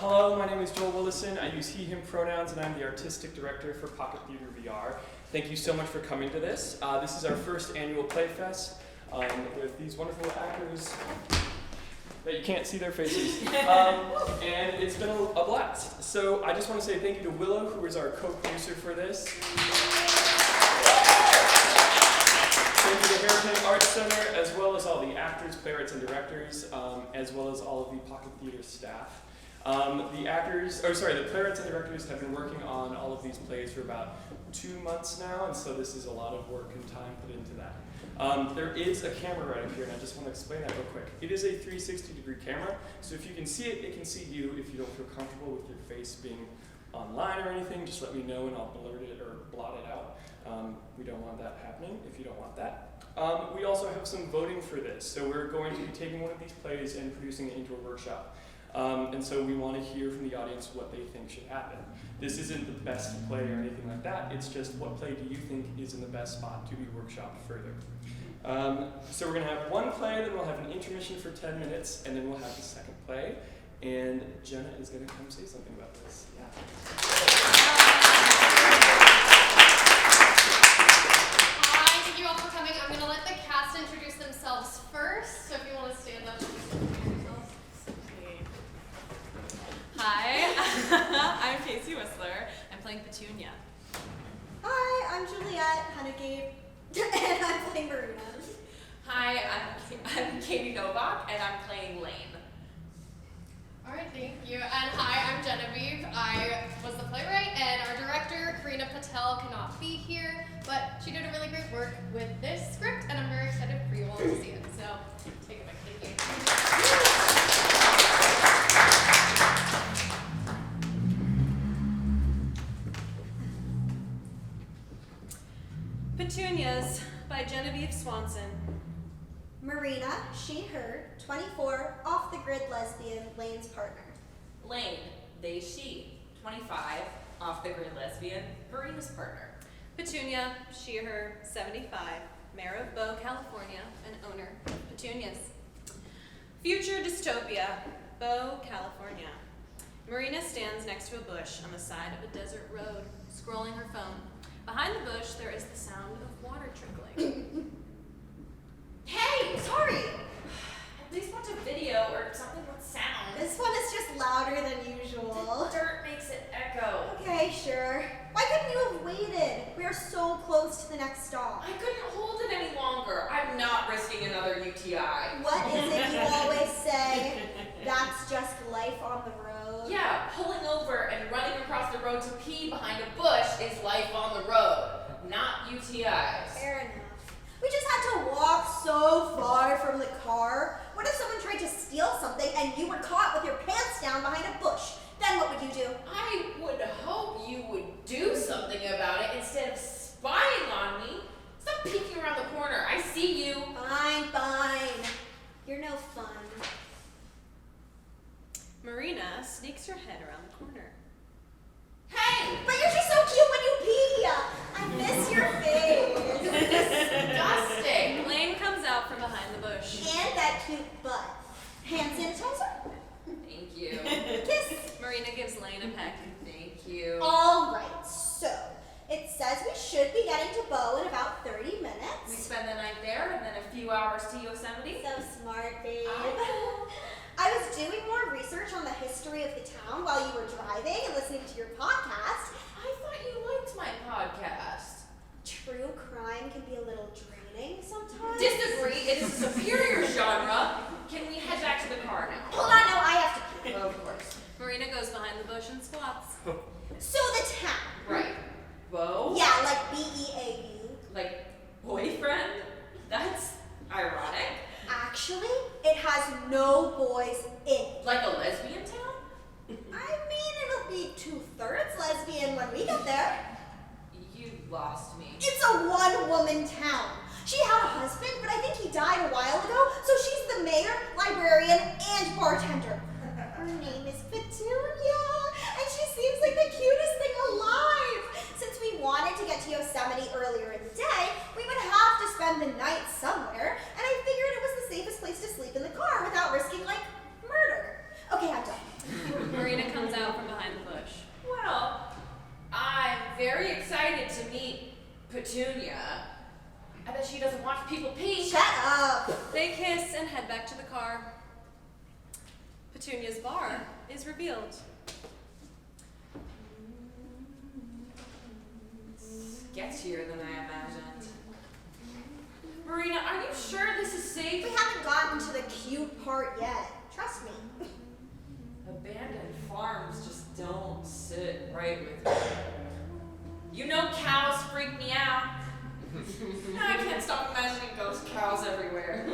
Hello, my name is Joel Willison. I use he, him pronouns, and I'm the artistic director for Pocket Theater VR. Thank you so much for coming to this. This is our first annual Playfest with these wonderful actors that you can't see their faces. And it's been a blast. So I just want to say thank you to Willow, who is our co-producer for this. Thank you to Heritage Arts Center, as well as all the actors, playwrights, and directors, as well as all of the Pocket Theater staff. The playwrights and directors have been working on all of these plays for about 2 months now, and so this is a lot of work and time put into that. There is a camera right up here, and I just want to explain that real quick. It is a 360-degree camera, so if you can see it, it can see you. If you don't feel comfortable with your face being online or anything, just let me know and I'll blur it or blot it out. We don't want that happening if you don't want that. We also have some voting for this, so we're going to be taking one of these plays and producing it into a workshop. And so we want to hear from the audience what they think should happen. This isn't the best play or anything like that, it's just what play do you think is in the best spot to be workshopped further. So we're going to have one play, then we'll have an intermission for 10 minutes, and then we'll have the second play. And Jenna is going to come say something about this. Yeah. Hi, thank you all for coming. I'm going to let the cast introduce themselves first, so if you want to stand up and introduce yourselves. Hi, I'm Casey Whistler. I'm playing Petunia. Hi, I'm Juliet Hunegate, and I'm playing Karina. Hi, I'm Katie Novak, and I'm playing Lane. All right, thank you. And hi, I'm Genevieve. I was the playwright, and our director, Karina Patel, cannot be here, but she did a really great work with this script, and I'm very excited for you all to see it. So take it back. Thank you. Petunias by Genevieve Swanson. Marina, she, her, 24, off-the-grid lesbian, Lane's partner. Lane, they, she, 25, off-the-grid lesbian, Marina's partner. Petunia, she, her, 75, mayor of Bow, California, and owner of Petunias. Future dystopia, Bow, California. Marina stands next to a bush on the side of a desert road, scrolling her phone. Behind the bush, there is the sound of water trickling. Hey, sorry! At least watch a video or something with sound. This one is just louder than usual. The dirt makes it echo. Okay, sure. Why couldn't you have waited? We are so close to the next stop. I couldn't hold it any longer. I'm not risking another UTI. What is it you always say? That's just life on the road. Yeah, pulling over and running across the road to pee behind a bush is life on the road, not UTIs. Fair enough. We just had to walk so far from the car. What if someone tried to steal something and you were caught with your pants down behind a bush? Then what would you do? I would hope you would do something about it instead of spying on me. Stop peeking around the corner. I see you. Fine. You're no fun. Marina sneaks her head around the corner. Hey! But you're just so cute when you pee. I miss your face. Disgusting. Lane comes out from behind the bush. And that cute butt. Hand sanitizer? Thank you. Kiss. Marina gives Lane a peck. Thank you. All right, so it says we should be getting to Bow in about 30 We minutes. spend the night there and then a few hours to Yosemite. So smart, babe. Oh. I was doing more research on the history of the town while you were driving and listening to your podcast. I thought you liked my podcast. True crime can be a little draining sometimes. Disagree. It is a superior genre. Can we head back to the car now? Hold on, no, I have to pee. Of course. Marina goes behind the bush and squats. So the town. Right. Beau? Yeah, like B-E-A-U. Like boyfriend? That's ironic. Actually, it has no boys in it. Like a lesbian town? I mean, it'll be 2/3 lesbian when we get there. You lost me. It's a one-woman town. She had a husband, but I think he died a while ago, so she's the mayor, librarian, and bartender. Her name is Petunia, and she seems like the cutest thing alive. Since we wanted to get to Yosemite earlier in the day, we would have to spend the night somewhere, and I figured it was the safest place to sleep in the car without risking, like, murder. Okay, I'm done. Petunia. I bet she doesn't watch people pee. Shut up. They kiss and head back to the car. Petunia's bar is revealed. Sketchier than I imagined. Marina, are you sure this is safe? We haven't gotten to the cute part yet. Trust me. Abandoned farms just don't sit right with me. You know cows freak me out. I can't stop imagining ghost cows everywhere.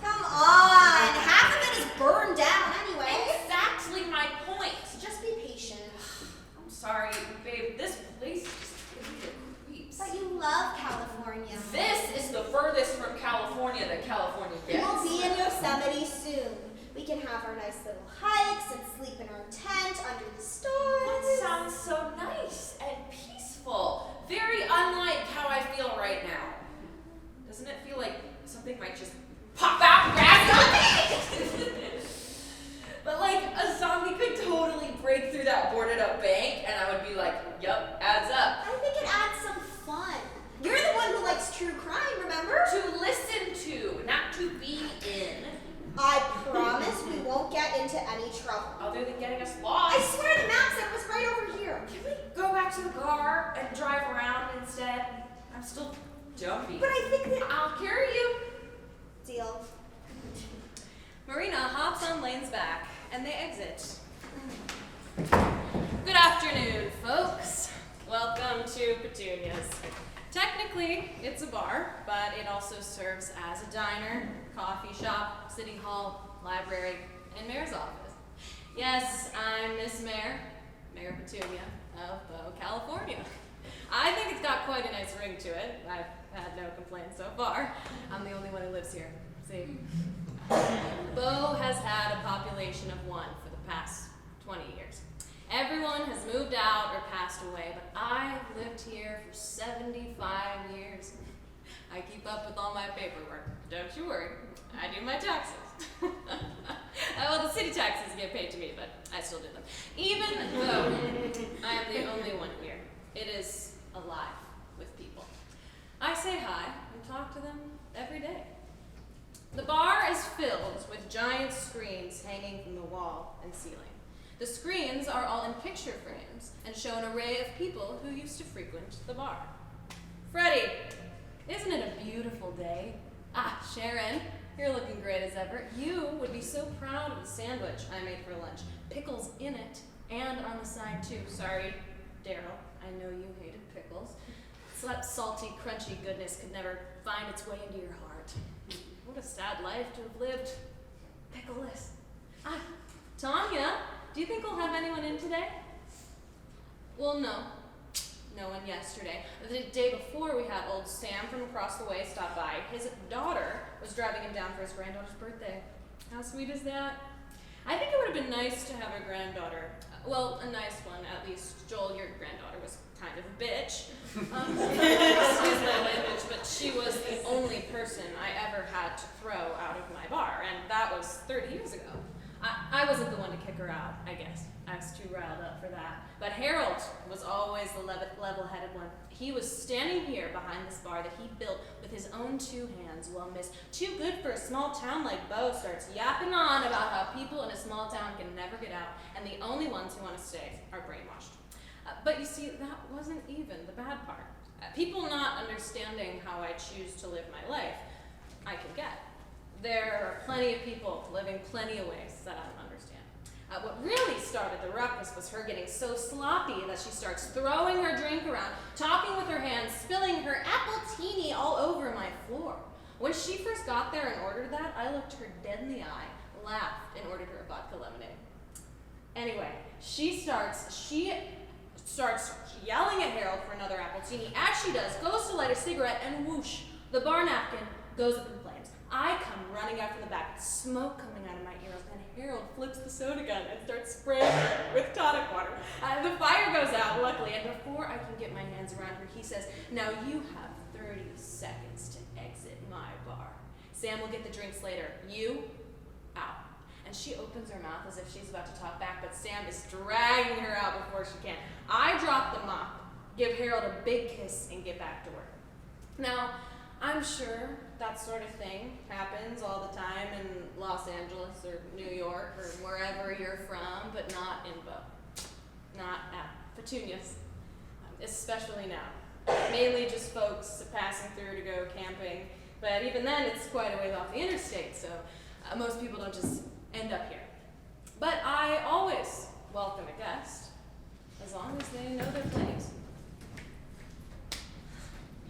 Come on. Half of it is burned down anyway. Exactly my point. Just be patient. I'm sorry, babe. This place just gives me the creeps. But you love California. This is the furthest from California that California gets. We'll be in Yosemite soon. We can have our nice little hikes and sleep in our tent under the stars. That sounds so nice and peaceful. Very unlike how I feel right now. Doesn't it feel like something might just pop out and grab me? But like a zombie could totally break through that boarded up bank and I would be like, yup, adds up. I think it adds some fun. You're the one who likes true crime, remember? To listen to, not to be in. I promise we won't get into any trouble. Other than getting us I lost. swear the map said it was right over here. Can we go back to the car and drive around instead? I'm still jumpy. But I think that... I'll carry you. Deal. Marina hops on Lane's back, and they exit. Good afternoon, folks. Welcome to Petunia's. Technically, it's a bar, but it also serves as a diner, coffee shop, city hall, library, and mayor's office. Yes, I'm Miss Mayor, Mayor Petunia of Bow, California. I think it's got quite a nice ring to it. I've had no complaints so far. I'm the only one who lives here. See? Bow has had a population of 1 for the past 20 years. Everyone has moved out or passed away, but I've lived here for 75 years. I keep up with all my paperwork. Don't you worry, I do my taxes. Well, the city taxes get paid to me, but I still do them. Even though I am the only one here, it is alive with people. I say hi and talk to them every day. The bar is filled with giant screens hanging from the wall and ceiling. The screens are all in picture frames and show an array of people who used to frequent the bar. Freddie, isn't it a beautiful day? Ah, Sharon, you're looking great as ever. You would be so proud of the sandwich I made for lunch. Pickles in it and on the side too. Sorry, Daryl, I know you hated pickles. That salty, crunchy goodness could never find its way into your heart. What a sad life to have lived. Pickleless. Ah, Tanya, do you think we'll have anyone in today? Well, no. No one yesterday. The day before, we had old Sam from across the way stop by. His daughter was driving him down for his granddaughter's birthday. How sweet is that? I think it would have been nice to have a granddaughter. Well, a nice one, at least. Joel, your granddaughter was kind of a bitch. Excuse my language, but she was the only person I ever had to throw out of my bar, and that was 30 years ago. I wasn't the one to kick her out, I guess. I was too riled up for that. But Harold was always the level-headed one. He was standing here behind this bar that he built with his own 2 hands while Miss Too Good for a Small Town like Bo starts yapping on about how people in a small town can never get out, and the only ones who want to stay are brainwashed. But you see, that wasn't even the bad part. People not understanding how I choose to live my life, I can get. There are plenty of people living plenty of ways that I don't understand. What really started the ruckus was her getting so sloppy that she starts throwing her drink around, talking with her hands, spilling her appletini all over my floor. When she first got there and ordered that, I looked her dead in the eye, laughed, and ordered her a vodka lemonade. Anyway, she starts yelling at Harold for another appletini. As she does, goes to light a cigarette, and whoosh, the bar napkin goes up in flames. I come running out from the back, smoke coming out of my ears, and Harold flips the soda gun and starts spraying her with tonic water. The fire goes out, luckily, and before I can get my hands around her, he says, "Now you have 30 seconds to exit my bar. Sam will get the drinks later. You, out." And she opens her mouth as if she's about to talk back, but Sam is dragging her out before she can. I drop the mop, give Harold a big kiss, and get back to work. Now, I'm sure that sort of thing happens all the time in Los Angeles or New York or wherever you're from, but not in Bo. Not at Petunia's, especially now. Mainly just folks passing through to go camping, but even then it's quite a ways off the interstate, so most people don't just end up here. But I always welcome a guest, as long as they know their place.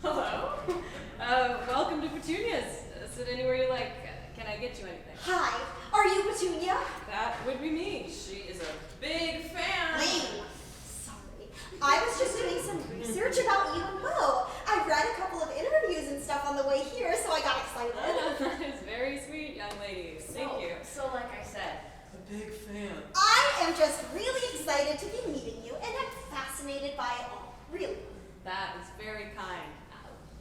Hello. Welcome to Petunia's. Sit anywhere you like. Can I get you anything? Hi, are you Petunia? That would be me. She is a big fan. Lame. Sorry. I was just doing some research about you and Bo. I read a couple of interviews and stuff on the way here, so I got excited. That is very sweet, young ladies. Thank you. So like I said, A big fan. I am just really excited to be meeting you, and I'm fascinated by it all. Really. That is very kind.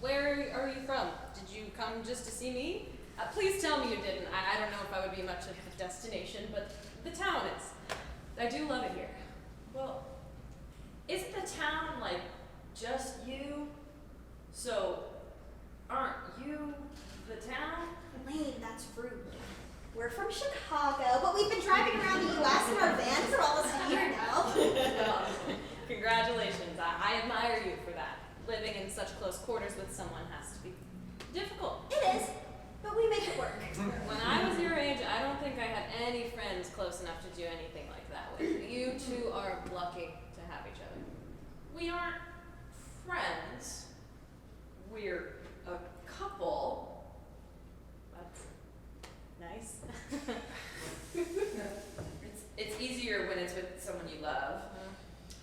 Where are you from? Did you come just to see me? Please tell me you didn't. I don't know if I would be much of a destination, but the town is. I do love it here. well, isn't the town like just you? So, aren't you the town? Lame, that's rude. We're from Chicago, but we've been driving around the U.S. in our van for almost a year now. Well, congratulations. I admire you for that. Living in such close quarters with someone has to be difficult. It is, but we make it work. When I was your age, I don't think I had any friends close enough to do anything like that with. You two are lucky to have each other. We aren't friends. We're a couple. That's nice. It's easier when it's with someone you love.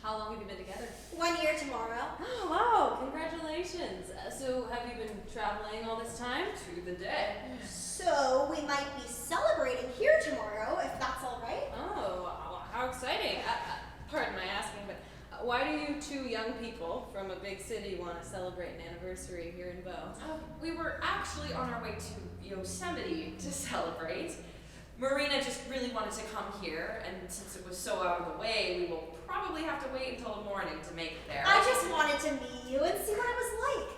How long have you been together? 1 year tomorrow. Oh, wow, congratulations. So have you been traveling all this time? To the day. So we might be celebrating here tomorrow, if that's all right. Oh, wow, how exciting. Pardon my asking, but why do you two young people from a big city want to celebrate an anniversary here in Bo? We were actually on our way to Yosemite to celebrate. Marina just really wanted to come here, and since it was so out of the way, we will probably have to wait until the morning to make it there. I just wanted to meet you and see what it was like.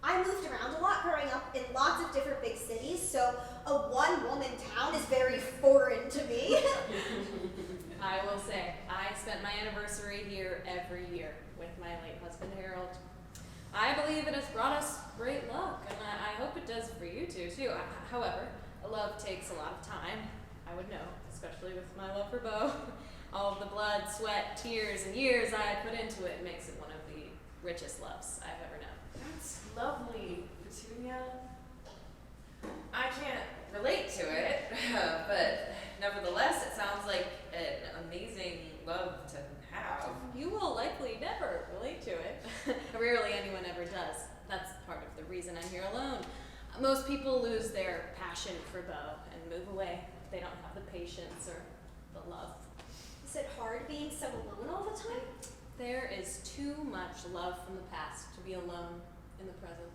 I moved around a lot growing up in lots of different big cities, so a one-woman town is very foreign to me. I will say, I spent my anniversary here every year with my late husband, Harold. I believe it has brought us great luck, and I hope it does for you two, too. However, love takes a lot of time. I would know, especially with my love for Bo. All of the blood, sweat, tears, and years I put into it makes it one of the richest loves I've ever known. That's lovely, Petunia. I can't relate to it, but nevertheless, it sounds like an amazing love to have. You will likely never relate to it. Rarely anyone ever does. That's part of the reason I'm here alone. Most people lose their passion for Bo and move away if they don't have the patience or the love. Is it hard being so alone all the time? There is too much love from the past to be alone in the present.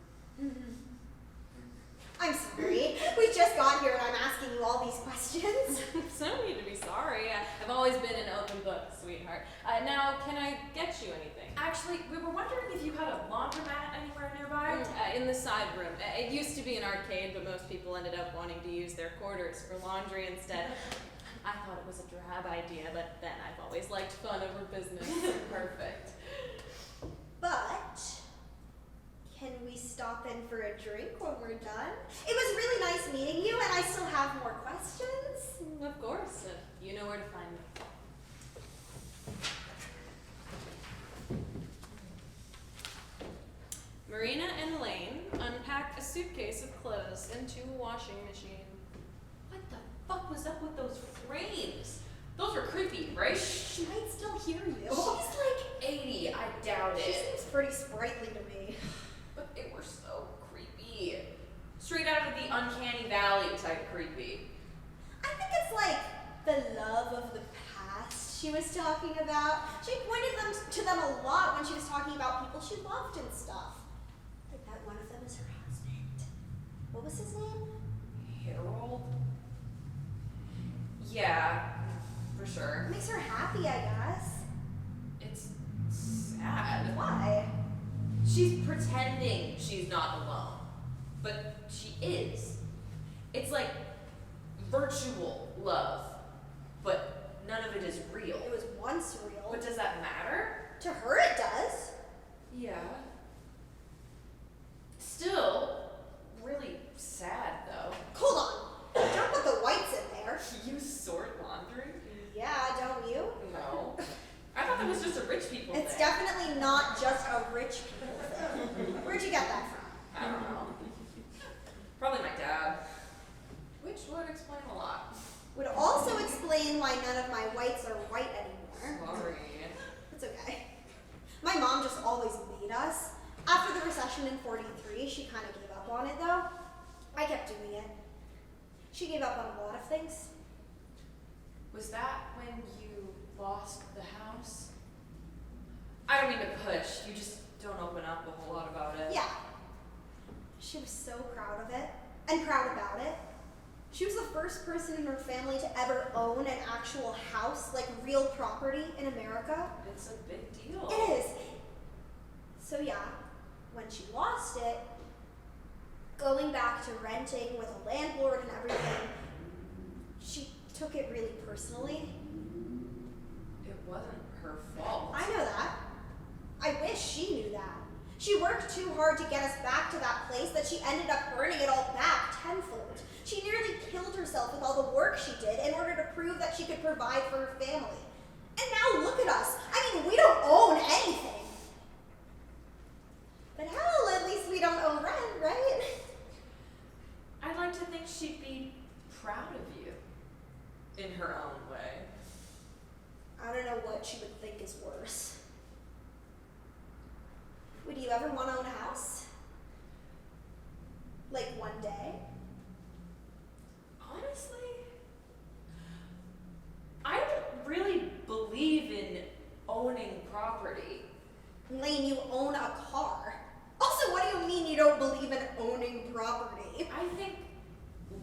I'm sorry. We just got here and I'm asking you all these questions. So no need to be sorry. I've always been an open book, sweetheart. Now, can I get you anything? Actually, we were wondering if you had a laundromat anywhere nearby. In the side room. It used to be an arcade, but most people ended up wanting to use their quarters for laundry instead. I thought it was a drab idea, but then I've always liked fun over business. Perfect. But can we stop in for a drink when we're done? It was really nice meeting you, and I still have more questions. Of course, you know where to find me. Marina and Lane unpack a suitcase of clothes into a washing machine. What the fuck was up with those frames? Those were creepy, right? She might still hear you. She's like 80, I doubt She it. seems pretty sprightly to me. But they were so creepy. Straight out of the Uncanny Valley type creepy. I think it's like the love of the past she was talking about. She pointed to them a lot when she was talking about people she loved and stuff. I bet one of them is her husband. What was his name? Harold? Yeah, for sure. Makes her happy, I guess. It's sad. Why? She's pretending she's not alone, but she is. It's like virtual love, but none of it is real. It was once real. But does that matter? To her it does. Yeah. Still, really sad though. Hold on. Don't put the whites in there. You sort laundry? Yeah, don't you? No. I thought that was just a rich people It's thing. definitely not just a rich people thing. Where'd you get that from? I don't know. Probably my dad. Which would explain a lot. Would also explain why none of my whites are white anymore. Sorry. It's okay. My mom just always made us. After the recession in '43, she kind of gave up on it though. I kept doing it. She gave up on a lot of things. Was that when you lost the house? I don't mean to push. You just don't open up a whole lot about it. Yeah. She was so proud of it and proud about it. She was the first person in her family to ever own an actual house, like real property in America. It's a big deal. It is. So yeah, when she lost it, going back to renting with a landlord and everything, she took it really personally. It wasn't her fault. I know that. I wish she knew that. She worked too hard to get us back to that place that she ended up earning it all back tenfold. She nearly killed herself with all the work she did in order to prove that she could provide for her family. And now look at us. I mean, we don't own anything. But hell, at least we don't owe rent, right? I'd like to think she'd be proud of you. In her own way. I don't know what she would think is worse. Would you ever want to own a house? Like one day? Honestly, I don't really believe in owning property. Lane, you own a car. Also, what do you mean you don't believe in owning property? I think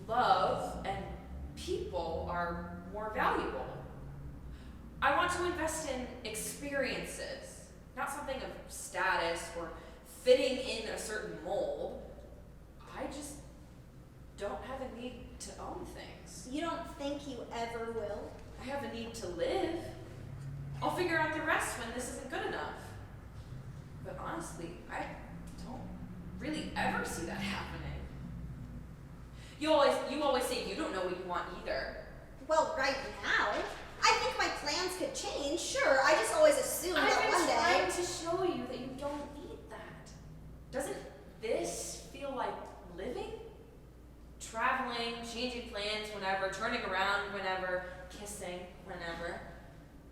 love and people are more valuable. I want to invest in experiences, not something of status or fitting in a certain mold. I just don't have a need to own things. You don't think you ever will? I have a need to live. I'll figure out the rest when this isn't good enough. But honestly, I don't really ever see that happening. You always say you don't know what you want either. Well, right now, I think my plans could change, sure. I just always assume I've that been one day. trying to show you that you don't need that. Doesn't this feel like living? Traveling, changing plans whenever, turning around whenever, kissing whenever.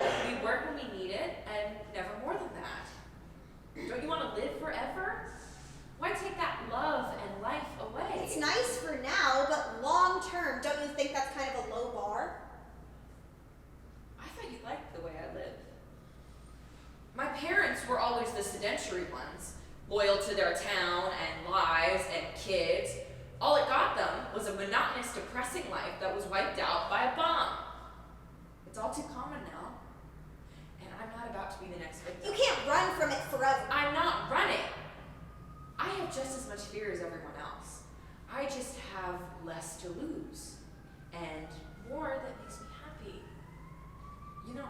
We work when we need it, and never more than that. Don't you want to live forever? Why take that love and life away? It's nice for now, but long term, don't you think that's kind of a low bar? I thought you liked the way I lived. My parents were always the sedentary ones, loyal to their town and lives and kids. All it got them was a monotonous, depressing life that was wiped out by a bomb. It's all too common now, and I'm not about to be the next victim. You can't run from it forever. I'm not running. I have just as much fear as everyone else. I just have less to lose, and more that makes me happy. You know,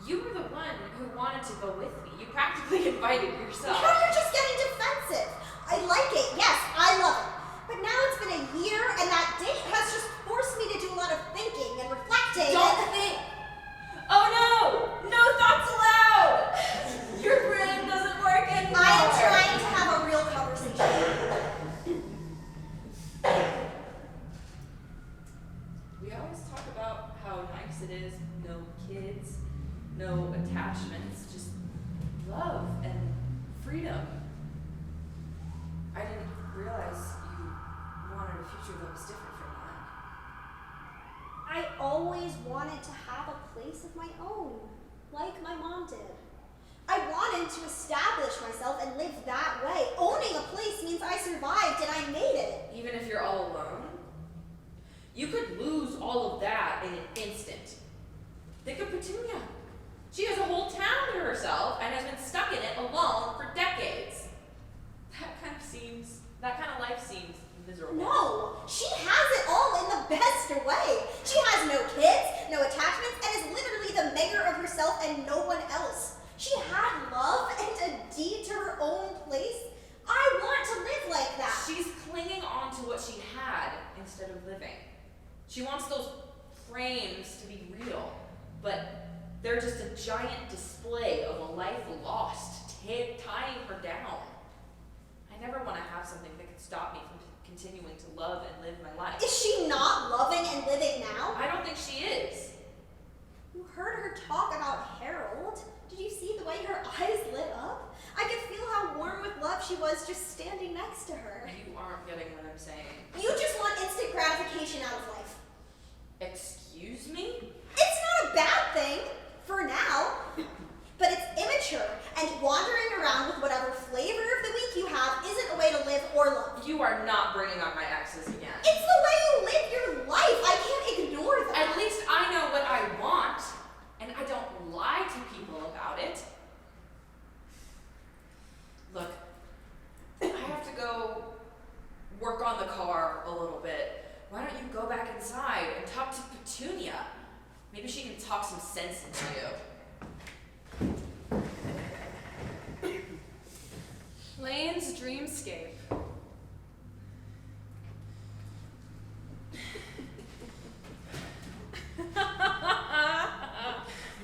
you were the one who wanted to go with me. You practically invited yourself. Now you're just getting defensive. I like it, yes, I love it. But now it's been a year, and that date has just forced me to do a lot of thinking and reflecting. Don't think. Oh no! No thoughts allowed! Your brain doesn't work anymore. I am trying to have a real conversation. We always talk about how nice it is, no kids, no attachments, just love and freedom. I didn't realize you wanted a future that was different from that. I always wanted to have a place of my own, like my mom did. I wanted to establish myself and live that way. Owning a place means I survived and I made it. Even if you're all alone, you could lose all of that in an instant. Think of Petunia. She has a whole town to herself and has been stuck in it alone for decades. That kind of life seems miserable. No, she has it all in the best way. She has no kids, no attachments, and is literally the mayor of herself and no one else. She had love and a deed to her own place. I want to live like that. She's clinging on to what she had instead of living. She wants those frames to be real, but they're just a giant display of a life lost, tying her down. I never want to have something that could stop me from continuing to love and live my life. Is she not loving and living now? I don't think she is. You heard her talk about Harold. Did you see the way her eyes lit up? I could feel how warm with love she was just standing next to her. You aren't getting what I'm saying. You just want instant gratification out of life. Excuse me? It's not a bad thing, for now. But it's immature, and wandering around with whatever flavor of the week you have isn't a way to live or love. You are not bringing up my exes again. It's the way you live your life. I can't ignore that. At least I know what I want, and I don't lie to people about it. Look, I have to go work on the car a little bit. Why don't you go back inside and talk to Petunia? Maybe she can talk some sense into you. Lane's Dreamscape.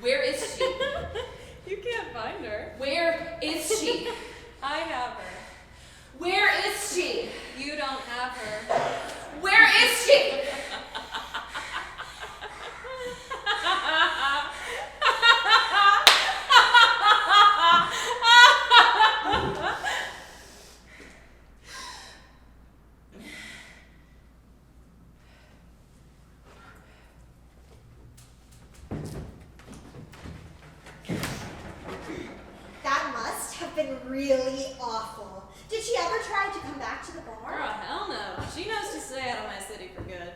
Where is she? You can't find her. Where is she? I have her. Where is she? You don't have her. Where is she? That must have been really awful. Did she ever try to come back to the Oh, bar? hell no. She knows to stay out of my city for good.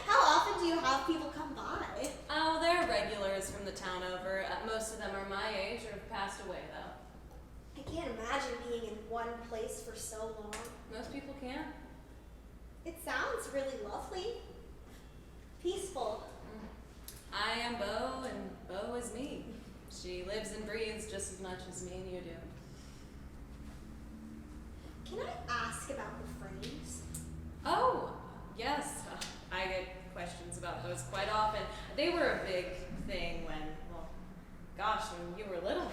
How often do you have people come by? Oh, they're regulars from the town over. Most of them are my age or have passed away, though. I can't imagine being in one place for so long. Most people can. It sounds really lovely. Peaceful. I am Bo, and Bo is me. She lives and breathes just as much as me and you do. Can I ask about the frames? Oh, yes. I get questions about those quite often. They were a big thing when, well, gosh, when you were little.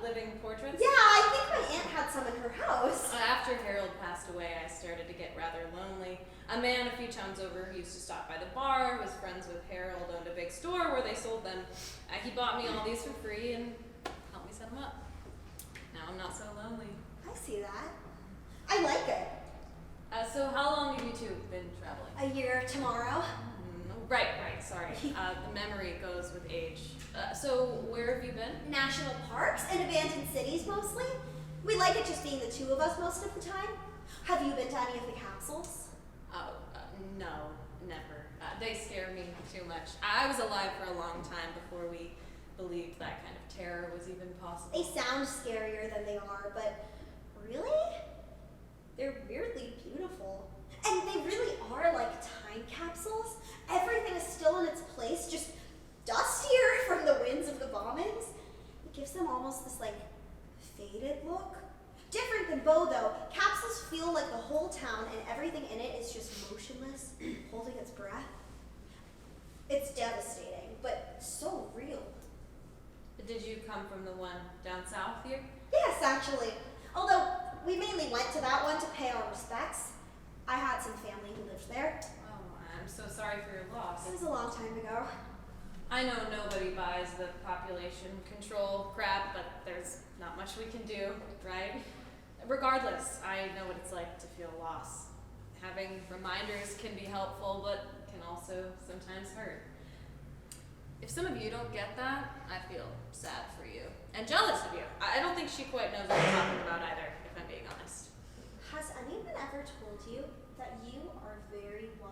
Living portraits. Yeah, I think my aunt had some in her house. After Harold passed away, I started to get rather lonely. A man a few towns over who used to stop by the bar, was friends with Harold, owned a big store where they sold them. He bought me all these for free and helped me set them up. Now I'm not so lonely. I see that. I like it. So how long have you two been traveling? A year tomorrow. Right, sorry. The memory goes with age. So where have you been? National parks and abandoned cities mostly. We like it just being the two of us most of the time. Have you been to any of the capsules? Oh, no, never. They scare me too much. I was alive for a long time before we believed that kind of terror was even possible. They sound scarier than they are, but really? They're weirdly beautiful. And they really are like time capsules. Everything is still in its place, just dustier from the winds of the bombings. It gives them almost this like faded look. Different than Bo though. Capsules feel like the whole town and everything in it is just motionless, holding its breath. It's devastating, but so real. Did you come from the one down south here? Yes, actually. Although we mainly went to that one to pay our respects. I had some family who lived there. Oh, I'm so sorry for your loss. It was a long time ago. I know nobody buys the population control crap, but there's not much we can do, right? Regardless, I know what it's like to feel loss. Having reminders can be helpful, but can also sometimes hurt. If some of you don't get that, I feel sad for you. And jealous of you. I don't think she quite knows what I'm talking about either, if I'm being honest. Has anyone ever told you that you are very wise?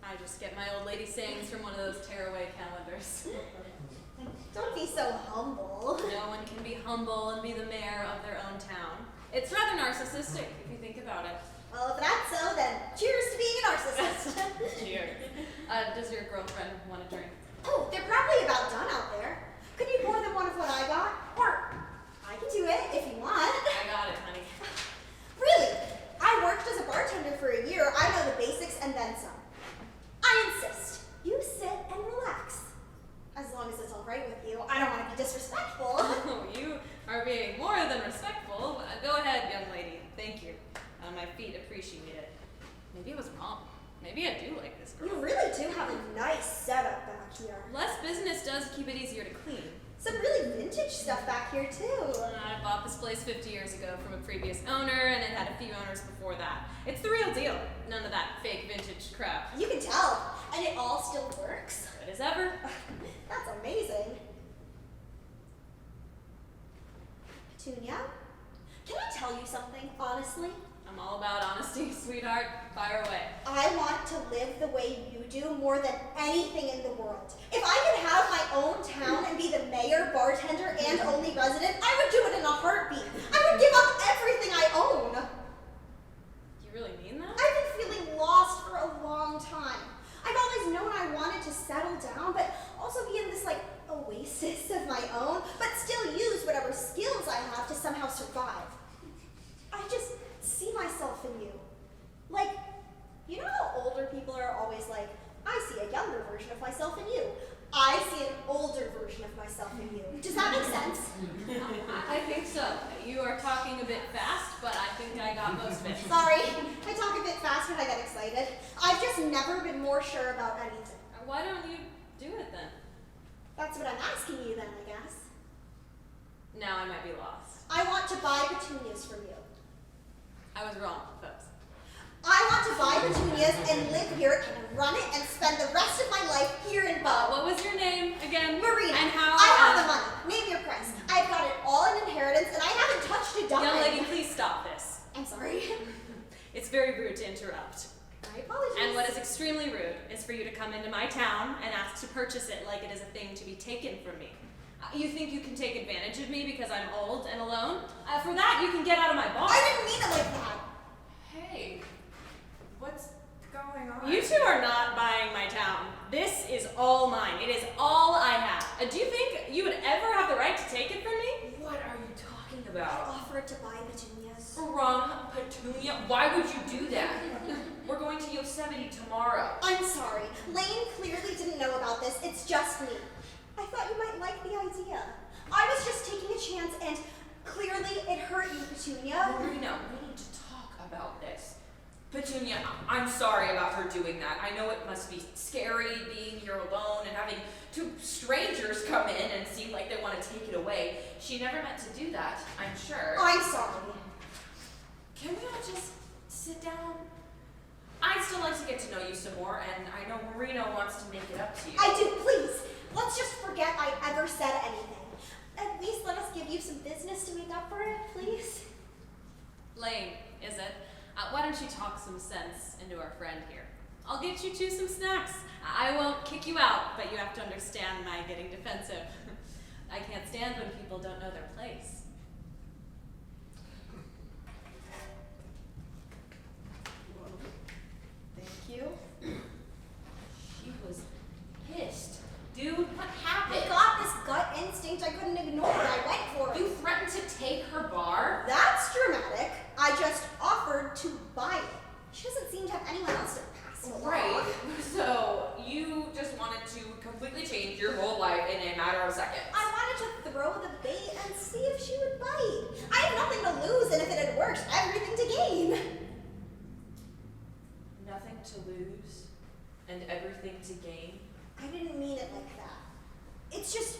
I just get my old lady sayings from one of those tearaway calendars. Don't be so humble. No one can be humble and be the mayor of their own town. It's rather narcissistic, if you think about it. Well, if that's so, then cheers to being a narcissist. Cheers. Does your girlfriend want a drink? Oh, they're probably about done out there. Could you pour them one of what I got? Or I can do it if you want. I got it, honey. Really? I worked as a bartender for a year. I know the basics and then some. I insist. You sit and relax. As long as it's all right with you. I don't want to be disrespectful. Oh, you are being more than respectful. Go ahead, young lady. Thank you. My feet appreciate it. Maybe I was wrong. Maybe I do like this girl. You really do have a nice setup back here. Less business does keep it easier to clean. Some really vintage stuff back here, too. I bought this place 50 years ago from a previous owner, and it had a few owners before that. It's the real deal. None of that fake vintage crap. You can tell. And it all still works. Good as ever. That's amazing. Petunia, can I tell you something, honestly? I'm all about honesty, sweetheart. Fire away. I want to live the way you do more than anything in the world. If I could have my own town and be the mayor, bartender, and only resident, I would do it in a heartbeat. I would give up everything I own. You really mean that? I've been feeling lost for a long time. I've always known I wanted to settle down, but also be in this, oasis of my own, but still use whatever skills I have to somehow survive. I just see myself in you. You know how older people are always like, I see a younger version of myself in you. I see an older version of myself in you. Does that make sense? I think so. You are talking a bit fast, but I think I got most of it. Sorry, I talk a bit fast when I get excited. I've just never been more sure about anything. Why don't you do it then? That's what I'm asking you then, I guess. Now I might be lost. I want to buy petunias from you. I was wrong, folks. I want to buy petunias and live here and run it and spend the rest of my life here in Bow. What was your name again? Marina. And how? I have the money. Name your price. I've got it all in inheritance and I haven't touched a dime. Young lady, please stop this. I'm sorry. It's very rude to interrupt. My apologies. And what is extremely rude is for you to come into my town and ask to purchase it like it is a thing to be taken from me. You think you can take advantage of me because I'm old and alone? For that, you can get out of my bar. I didn't mean it like that. Hey, what's going on? You two are not buying my town. This is all mine. It is all I have. Do you think you would ever have the right to take it from me? What are you talking I about? offered to buy petunias. Wrong, Petunia. Why would you do that? We're going to Yosemite tomorrow. I'm sorry. Lane clearly didn't know about this. It's just me. I thought you might like the idea. I was just taking a chance and clearly it hurt you, Petunia. Karina, we need to talk about this. Petunia, I'm sorry about her doing that. I know it must be scary being here alone and having two strangers come in and seem like they want to take it away. She never meant to do that, I'm sure. I'm sorry. Can we all just sit down? I'd still like to get to know you some more, and I know Marina wants to make it up to you. I do, please. Let's just forget I ever said anything. At least let us give you some business to make up for it, please. Lame, is it? Why don't you talk some sense into our friend here? I'll get you two some snacks. I won't kick you out, but you have to understand my getting defensive. I can't stand when people don't know their place. Thank you. She was pissed. Dude, what happened? I got this gut instinct I couldn't ignore. I went for it. You threatened to take her bar? That's dramatic. I just offered to buy it. She doesn't seem to have anyone else to pass it along. Right. So you just wanted to completely change your whole life in a matter of seconds. I wanted to throw the bait and see if she would bite. I had nothing to lose, and if it had worked, everything to gain. Nothing to lose and everything to gain. I didn't mean it like that. It's just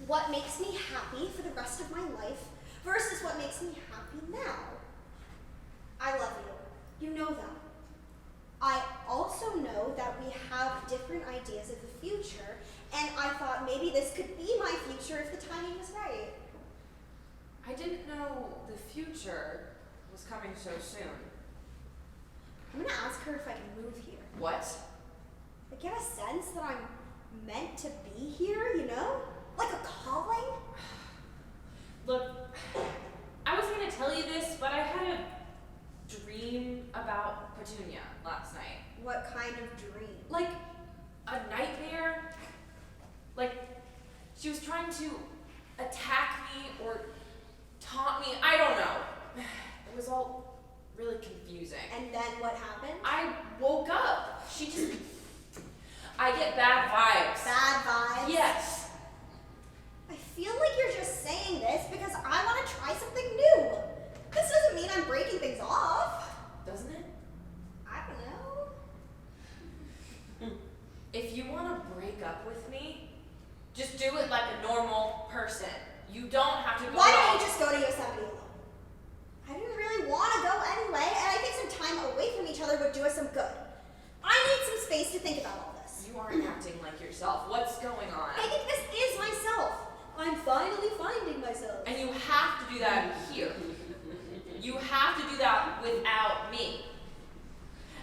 what makes me happy for the rest of my life versus what makes me happy now. I love you. You know that. I also know that we have different ideas of the future, and I thought maybe this could be my future if the timing was right. I didn't know the future was coming so soon. I'm gonna ask her if I can move here. What? I get a sense that I'm meant to be here, you know? Like a calling? Look, I was gonna tell you this, but I had a She was trying to attack me or taunt me. I don't know. It was all really confusing. And then what happened? I woke up. I get bad vibes. Bad vibes? Yes. I feel like you're just saying this because I want to try something new. This doesn't mean I'm breaking things off. Doesn't it? I don't know. If you want to break up with me, just do it like a normal person. You don't have to go. Why don't you just go to Yosemite alone? I didn't really want to go anyway, and I think some time away from each other would do us some good. I need some space to think about all this. You aren't acting like yourself. What's going on? I think this is myself. I'm finally finding myself. And you have to do that here. You have to do that without me.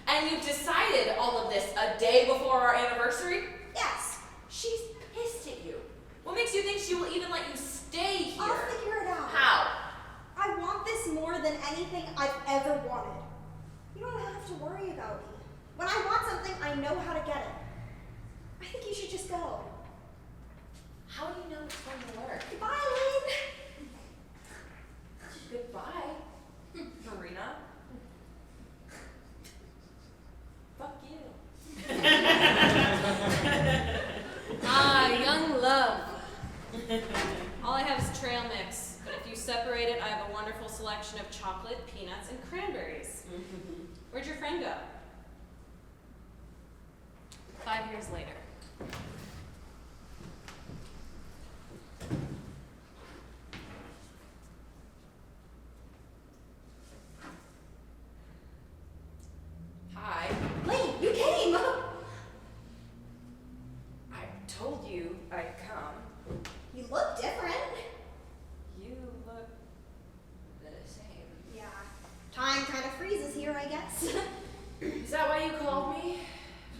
And you decided all of this a day before our anniversary? Yes. She's pissed at you. What makes you think she will even let you stay here? I'll figure it out. How? I want this more than anything I've ever wanted. You don't have to worry about me. When I want something, I know how to get it. I think you should just go. How do you know it's going to work? Goodbye, Lynn. Goodbye, Karina. Fuck you. Ah, young love. All I have is trail mix, but if you separate it, I have a wonderful selection of chocolate, peanuts, and cranberries. Where'd your friend go? 5 years later. Hi. Lynn, you came. I told you I'd come. You look different. You look the same. Yeah. Time kind of freezes here, I guess. Is that why you called me?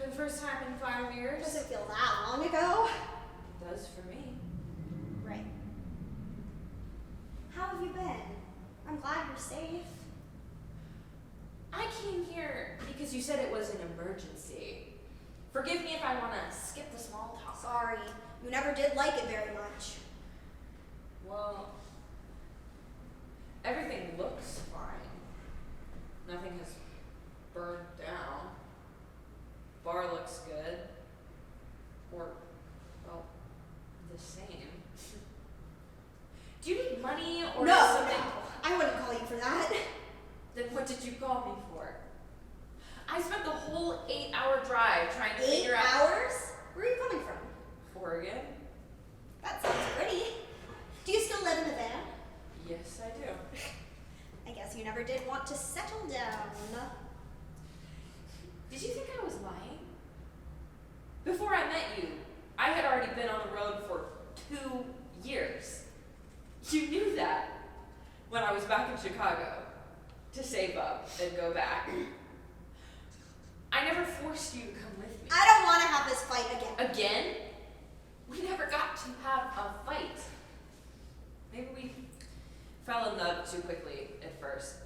For the first time in 5 years? Doesn't feel that long ago. It does for me. Right. How have you been? I'm glad you're safe. I came here because you said it was an emergency. Forgive me if I want to skip the small talk. Sorry, you never did like it very much. Well, everything looks fine. Nothing has burned down. Bar looks good. Or, well, the same. Do you need money or No, something? no, I wouldn't call you for that. Then what did you call me for? I spent the whole 8-hour drive trying to 8 figure out hours? Where are you coming from? Oregon. That sounds pretty. Do you still live in the van? Yes, I do. I guess you never did want to settle down. Did you think I was lying? Before I met you, I had already been on the road for 2 years. You knew that when I was back in Chicago to save up and go back. I never forced you to come with me. I don't want to have this fight again. Again? We never got to have a fight. Maybe we fell in love too quickly at first.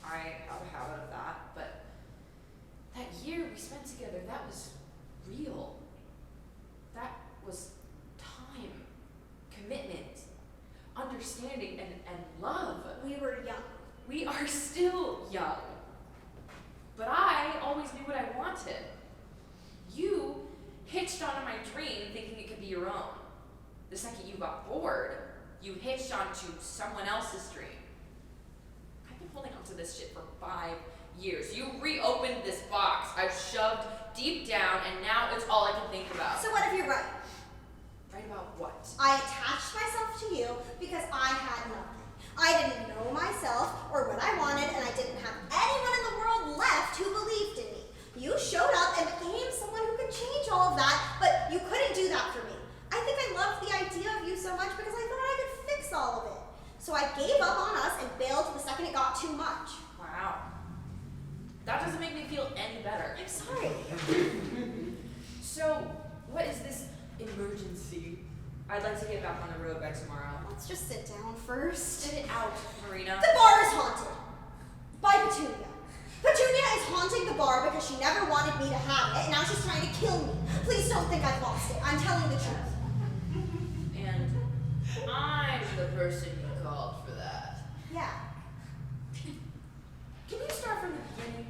I have a habit of that, but that year we spent together, that was real. That was time, commitment, understanding, and love. We were young. We are still young. But I always knew what I wanted. You hitched onto my dream thinking it could be your own. The second you got bored, you hitched onto someone else's dream. I've been holding onto this shit for 5 years. You reopened this box I've shoved deep down, and now it's all I can think about. So what if you're right? Right about what? I attached myself to you because I had nothing. I didn't know myself or what I wanted, and I didn't have anyone in the world left who believed in me. You showed up and became someone who could change all of that, but you couldn't do that for me. I think I loved the idea of you so much because I thought I could fix all of it. So I gave up on us and bailed the second it got too much. Wow. That doesn't make me feel any better. I'm sorry. So, what is this emergency? I'd like to get back on the road by tomorrow. Let's just sit down first. Spit it out, Marina. The bar is haunted. By Petunia. Petunia is haunting the bar because she never wanted me to have it, and now she's trying to kill me. Please don't think I've lost it. I'm telling the truth. And person you called for that. Yeah. Can you start from the beginning?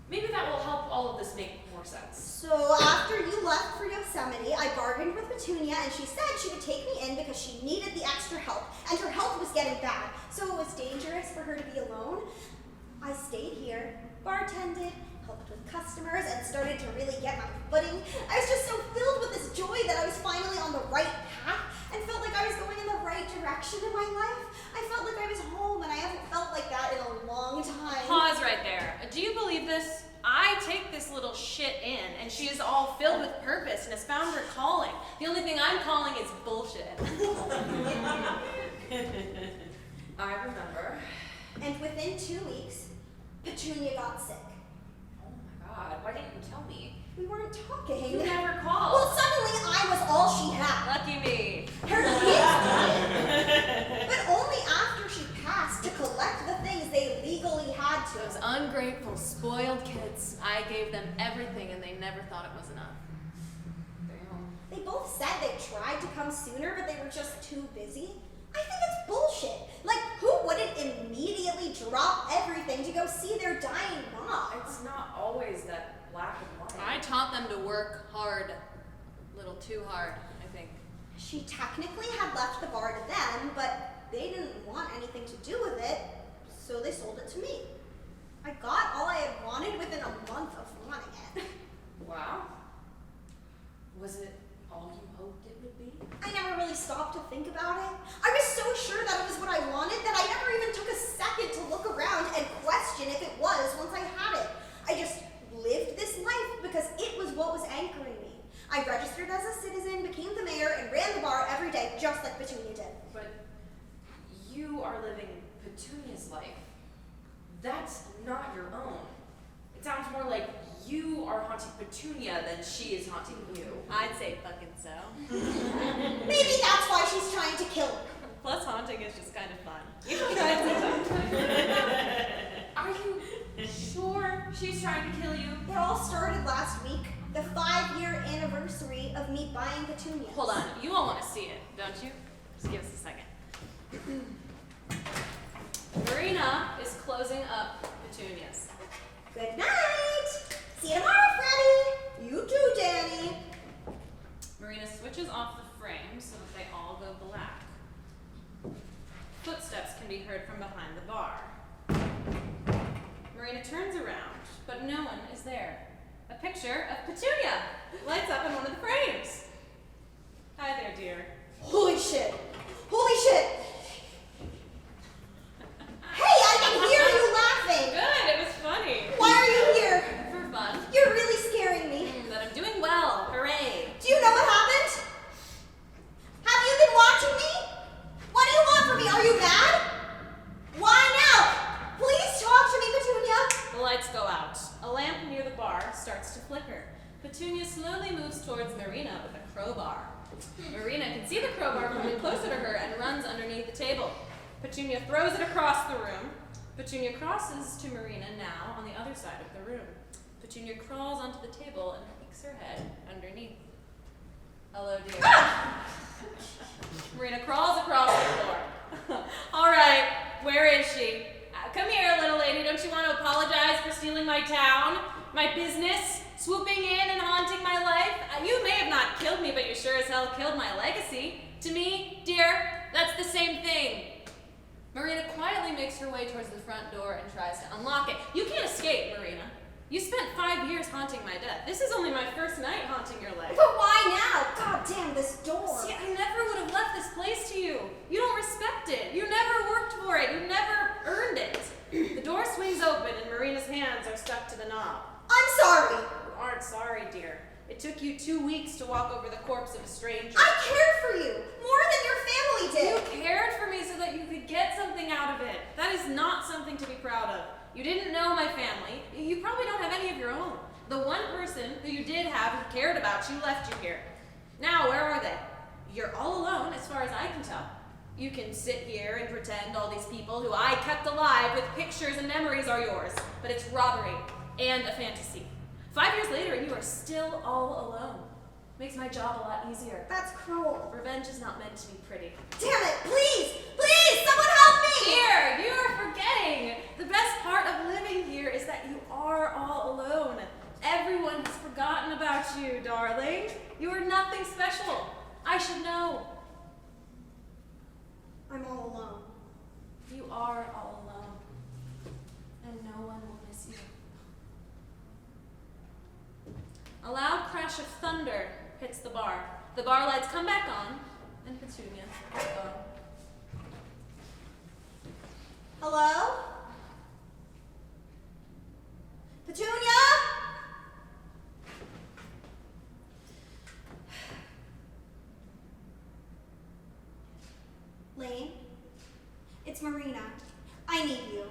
Maybe that will help all of this make more sense. So after you left for Yosemite, I bargained with Petunia, and she said she would take me in because she needed the extra help, and her health was getting bad, so it was dangerous for her to be alone. I stayed here, bartended, helped with customers, and started to really get my footing. I was just so filled with this joy that I was finally on the right path and felt like I was going in the right direction in my life. I felt like I was home, and I haven't felt like that in a long time. Pause right there. Do you believe this? I take this little shit in, and she is all filled with purpose and has found her calling. The only thing I'm calling is bullshit. I remember. And within 2 weeks, Petunia got sick. Oh my god, why didn't you tell me? We weren't talking. You never called. Well, suddenly I was all she had. Lucky me. Her kids. But only after she passed to collect the things they legally had to. Those ungrateful, spoiled kids. I gave them everything and they never thought it was enough. Damn. They both said they tried to come sooner, but they were just too busy. I think it's bullshit. Like, who wouldn't immediately drop everything to go see their dying mom? It's not always that black and white. I taught them to work hard. A little too hard, I think. She technically had left the bar to them, but they didn't want anything to do with it, so they sold it to me. I got all I had wanted within a month of wanting it. Wow. Was it all you hoped it would be? I never really stopped to think about it. I was so sure that it was what I wanted that I never even took a second to look around and question if it was once I had it. I just lived this life because it was what was anchoring me. I registered as a citizen, became the mayor, and ran the bar every day just like Petunia did. But you are living Petunia's life. That's not your own. It sounds more like you are haunting Petunia than she is haunting you. I'd say fucking so. Maybe that's why she's trying to kill me. Plus, haunting is just kind of fun. You should try it sometime. Are you sure she's trying to kill you? It all started last week, the 5-year anniversary of me buying Petunia. Hold on, you all want to see it, don't you? Just give us a second. Karina is closing up Petunias. Good night. See you tomorrow, Freddie. You too, Danny. Marina switches off the frame so that they all go black. Footsteps can be heard from behind the bar. Marina turns around, but no one is there. A picture of Petunia lights up in one of the frames. Hi there, dear. Holy shit. Holy shit. Hey, I can hear you laughing. Good, it was funny. Why are you here? For fun. You're really scaring me. That I'm doing well. Hooray. Do you know what happened? Have you been watching me? What do you want from me? Are you mad? Why now? Please talk to me, Petunia. The lights go out. A lamp near the bar starts to flicker. Petunia slowly moves towards Marina with a crowbar. Marina can see the crowbar coming closer to her and runs underneath the table. Petunia throws it across the room. Petunia crosses to Marina now on the other side of the room. Petunia crawls onto the table and peeks her head underneath. Hello, dear. Marina crawls across the floor. All right, where is she? Come here, little lady. Don't you want to apologize for stealing my town, my business, swooping in and haunting my life? You may have not killed me, but you sure as hell killed my legacy. To me, dear, that's the same thing. Marina quietly makes her way towards the front door and tries to unlock it. You can't escape, Marina. You spent 5 years haunting my death. This is only my first night haunting your life. But why now? God damn this door. See, I never would have left this place to you. You don't respect it. You never worked for it. You never earned it. The door swings open and Marina's hands are stuck to the knob. I'm sorry. You aren't sorry, dear. It took you 2 weeks to walk over the corpse of a stranger. I cared for you more than your family did. You cared for me so that you could get something out of it. That is not something to be proud of. You didn't know my family. You probably don't have any of your own. The one person who you did have who cared about you left you here. Now, where are they? You're all alone as far as I can tell. You can sit here and pretend all these people who I kept alive with pictures and memories are yours, but it's robbery and a fantasy. 5 years later and you are still all alone. Makes my job a lot easier. That's cruel. Revenge is not meant to be pretty. Damn it, please! Please best part of living here is that you are all alone. Everyone has forgotten about you, darling. You are nothing special. I should know. I'm all alone. You are all alone. And no one will miss you. A loud crash of thunder hits the bar. The bar lights come back on, and Petunia is gone. Hello? Petunia? Lane? It's Marina. I need you.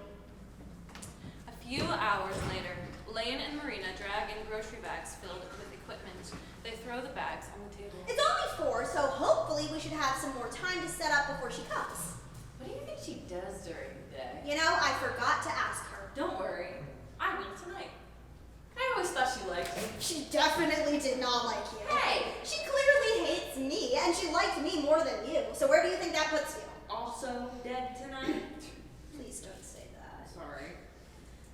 A few hours later, Lane and Marina drag in grocery bags filled with equipment. They throw the bags on the table. It's only 4, so hopefully we should have some more time to set up before she comes. What do you think she does during the day? You know, I forgot to ask her. Don't worry, I will tonight. I always thought she liked me. She definitely did not like you. Hey! She clearly hates me, and she liked me more than you. So where do you think that puts you? Also dead tonight? Please don't say that. Sorry.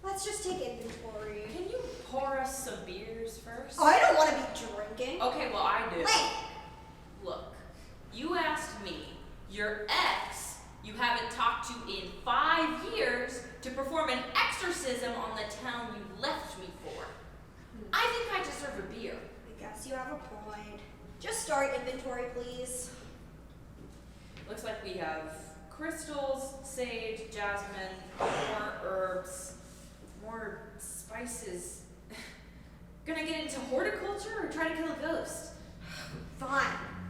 Let's just take inventory. Can you pour us some beers first? Oh, I don't want to be drinking. Okay, well I do. Wait! Look, you asked me, your ex, you haven't talked to in 5 years, to perform an exorcism on the town you left me for. I think I deserve a beer. I guess you have a point. Just start inventory, please. Looks like we have crystals, sage, jasmine, more herbs, more spices. Gonna get into horticulture or try to kill a ghost? Fine.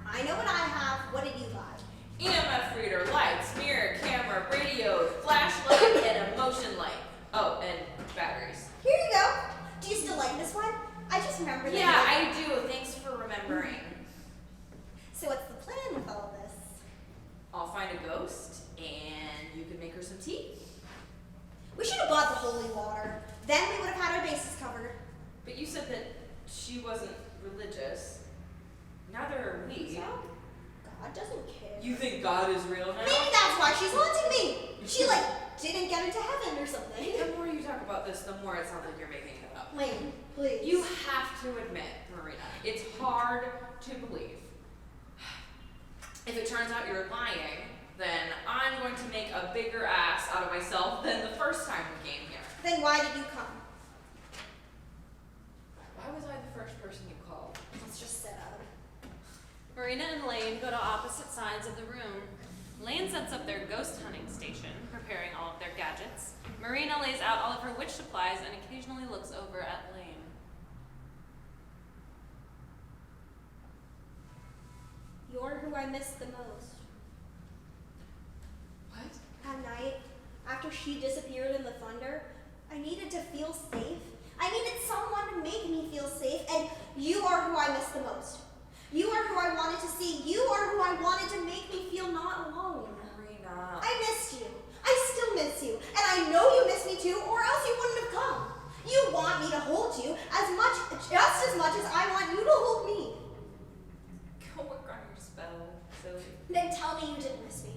I know what I have. What did you buy? EMF reader, lights, mirror, camera, radio, flashlight, and a motion light. Oh, and batteries. Here you go. Do you still like this one? I just remember that. Yeah, I do. Thanks for remembering. So what's the plan with all this? I'll find a ghost, and you can make her some tea. We should have bought the holy water. Then we would have had our bases covered. But you said that she wasn't religious. Neither are we. So, God doesn't care. You think God is real now? Maybe that's why she's haunting me. She, didn't get into heaven or something. The more you talk about this, the more it sounds like you're making it up. Lane, please. You have to admit, Marina, it's hard to believe. If it turns out you're lying, then I'm going to make a bigger ass out of myself than the first time we came here. Then why did you come? Why was I the first person you called? Let's just set up. Marina and Lane go to opposite sides of the room. Lane sets up their ghost hunting station, preparing all of their gadgets. Marina lays out all of her witch supplies and occasionally looks over at Lane. You're who I miss the most. What? At night, after she disappeared in the thunder, I needed to feel safe. I needed someone to make me feel safe, and you are who I miss the most. You are who I wanted to see. You are who I wanted to make me feel not alone. Marina. I missed you. I still miss you. And I know you miss me too, or else you wouldn't have come. You want me to hold you just as much as I want you to hold me. Go work on your spell, silly. Then tell me you didn't miss me.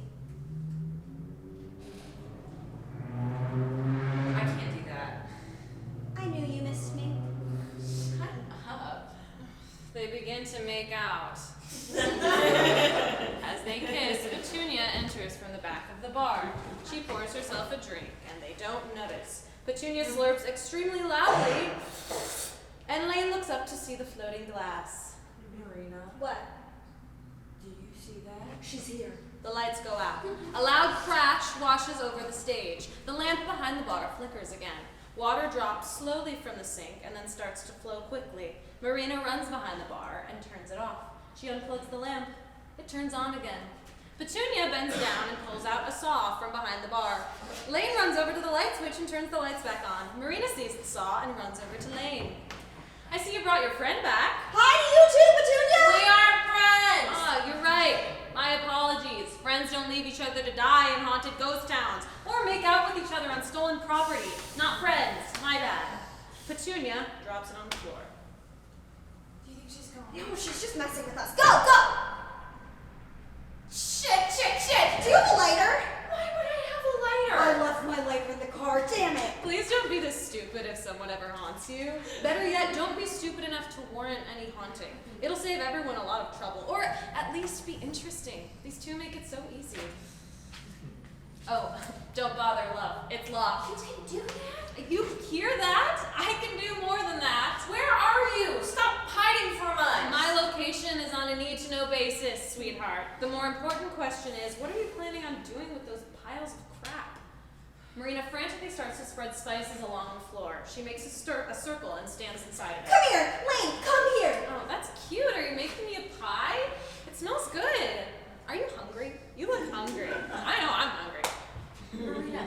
I can't do that. I knew you missed me. Shut up. They begin to make out. As they kiss, Petunia enters from the back of the bar. She pours herself a drink, and they don't notice. Petunia slurps extremely loudly, and Lane looks up to see the floating glass. Marina, What? do you see that? She's here. The lights go out. A loud crash washes over the stage. The lamp behind the bar flickers again. Water drops slowly from the sink and then starts to flow quickly. Marina runs behind the bar and turns it off. She unplugs the lamp. It turns on again. Petunia bends down and pulls out a saw from behind the bar. Lane runs over to the light switch and turns the lights back on. Marina sees the saw and runs over to Lane. I see you brought your friend back. Hi to you too, Petunia! We are friends! Ah, you're right. My apologies. Friends don't leave each other to die in haunted ghost towns or make out with each other on stolen property. Not friends. My bad. Petunia drops it on the floor. Do you think she's gone? No, she's just messing with us. Go, go! Shit! Do you have a lighter? Why would I have a lighter? I left my lighter in the car. Damn on whatever haunts you. Better yet, don't be stupid enough to warrant any haunting. It'll save everyone a lot of trouble, or at least be interesting. These two make it so easy. Oh, don't bother, love. It's locked. You can do that? You hear that? I can do more than that. Where are you? Stop hiding from us. My location is on a need-to-know basis, sweetheart. The more important question is, what are you planning on doing with those piles of crap? Marina frantically starts to spread spices along the floor. She makes a circle and stands inside of it. Come here, Lane, come here. Oh, that's cute. Are you making me a pie? It smells good. Are you hungry? You look hungry. I know I'm hungry. Marina,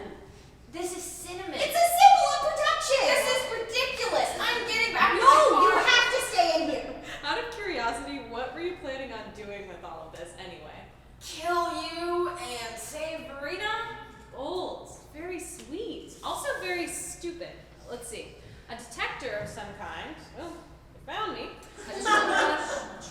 this is cinnamon. It's a symbol of protection. This is ridiculous. I'm getting back to No, my you car. have to stay in here. Out of curiosity, what were you planning on doing with all of this anyway? Kill you and save Marina? Bold. Very sweet. Also very stupid. Let's see. A detector of some kind. Oh, you found me. A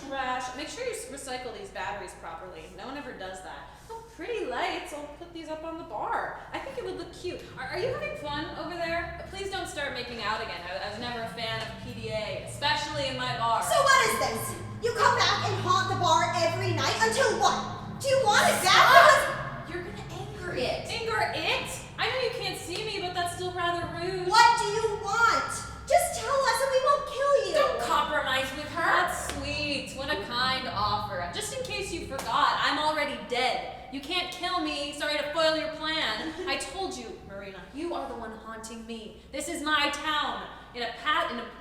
trash. Make sure you recycle these batteries properly. No one ever does that. Oh, pretty lights. I'll put these up on the bar. I think it would look cute. Are you having fun over there? Please don't start making out again. I was never a fan of PDA, especially in my bar. So what is this? You come back and haunt the bar every night until what? Do you want it back? Because You're gonna anger it. Anger it? I know you can't see me, but that's still rather rude. what do you want? Just tell us and we won't kill you. Don't compromise with her. That's sweet. What a kind offer. Just in case you forgot, I'm already dead. You can't kill me. Sorry to foil your plan. I told you, Marina, you are the one haunting me. This is my town. In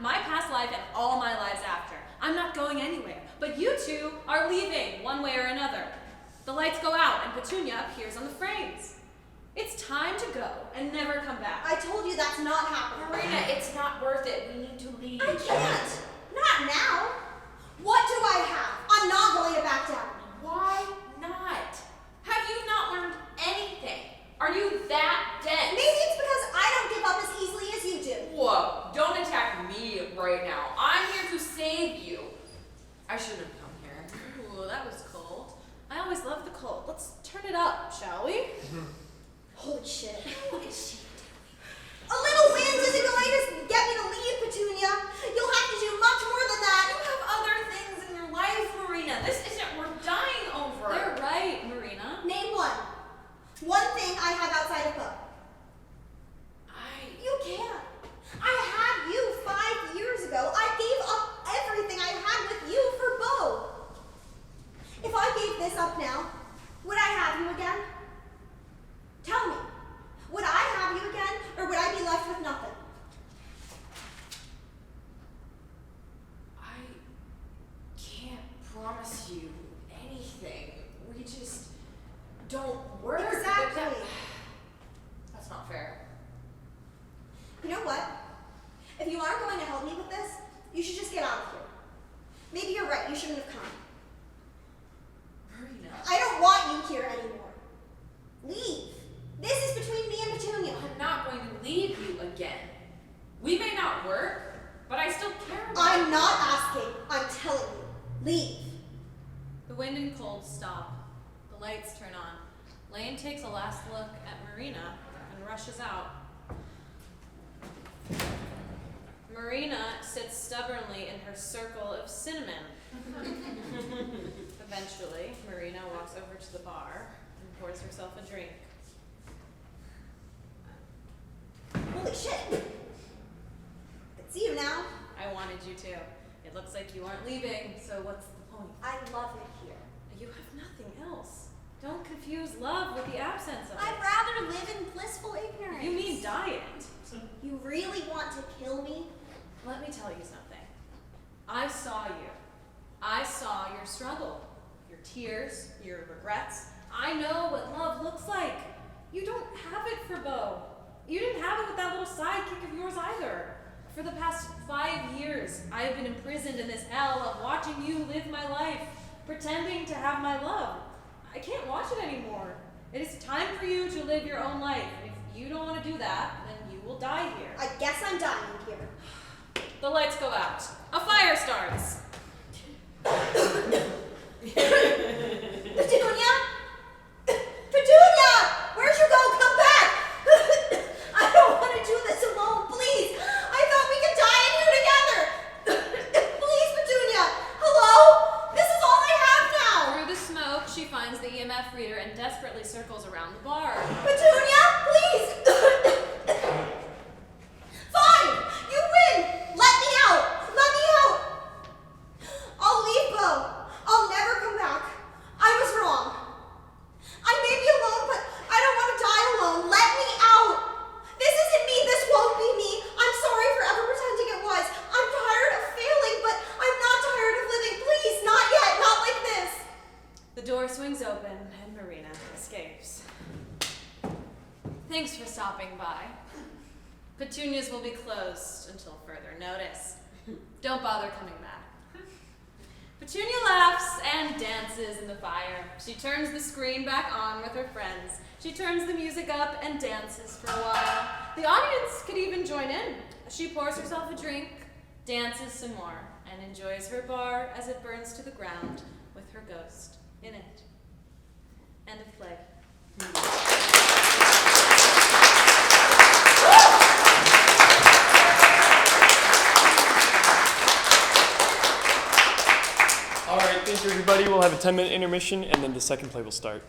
my past life and all my lives after. I'm not going anywhere. But you two are leaving, one way or another. The lights go out and Petunia appears on the frames. It's time to go and never come back. I told you that's not happening. Marina, it's not worth it. We need to leave. I can't. Not now. What do I have? I'm not going to back down. Why not? Have you not learned anything? Are you that dense? Maybe it's because I don't give up as easily as you do. Whoa, don't attack me right now. I'm here to save you. I shouldn't have come here. Ooh, that was cold. I always love the cold. Let's turn it up, shall we? Holy shit. What is she doing? A little wind isn't going to get me to leave, Petunia. You'll have to do much more than that. You have other things in your life, Marina. This isn't worth dying over. They're right, Marina. Name one. One thing I have outside of Bo. You can't. I had you 5 years ago. I gave up everything I had with you for Bo. If I gave this up now, would I have you again? Tell me. Would I have you again, or would I be left with nothing? I can't promise you anything. We just don't work. Exactly. That's not fair. You know what? If you aren't going to help me with this, you should just get out of here. Maybe you're right. You shouldn't have come. Marina. I don't want you here anymore. Leave. This is between me and Petunia. I'm not going to leave you again. We may not work, but I still care about I'm you. not asking. I'm telling you. Leave. The wind and cold stop. The lights turn on. Lane takes a last look at Marina and rushes out. Marina sits stubbornly in her circle of cinnamon. Eventually, Marina walks over to the bar and pours herself a drink. Holy shit. I can see you now. I wanted you to. It looks like you aren't leaving, so what's the point? I love it here. You have nothing else. Don't confuse love with the absence of I'd it. rather live in blissful ignorance. You mean diet. You really want to kill me? Let me tell you something. I saw you. I saw your struggle, your tears, your regrets. I know what love looks like. You don't have it for Bo. You didn't have it with that little sidekick of yours either. For the past 5 years, I have been imprisoned in this hell of watching you live my life, pretending to have my love. I can't watch it anymore. It is time for you to live your own life. If you don't want to do that, then you will die here. I guess I'm dying here. The lights go out. A fire starts. Petunia? Petunia! Where'd you go? Come back! I don't want to do this alone, please! I finds the EMF reader and desperately circles around the bar. Petunia, please! Fine! You win! Let me out! Let me out! I'll leave, Bo. I'll never come back. I was wrong. I may be alone, but I don't want to die alone. Let me out! This isn't me. This won't be me. I'm sorry for ever pretending it was. I'm tired of failing, but I'm not tired of living. Please, not yet. Not like this. The door swings open and Marina escapes. Thanks for stopping by. Petunias will be closed until further notice. Don't bother coming back. Petunia laughs and dances in the fire. She turns the screen back on with her friends. She turns the music up and dances for a while. The audience could even join in. She pours herself a drink, dances some more, and enjoys her bar as it burns to the ground with her ghost in it. End of play. All right, thank you everybody. We'll have a 10-minute intermission and then the second play will start.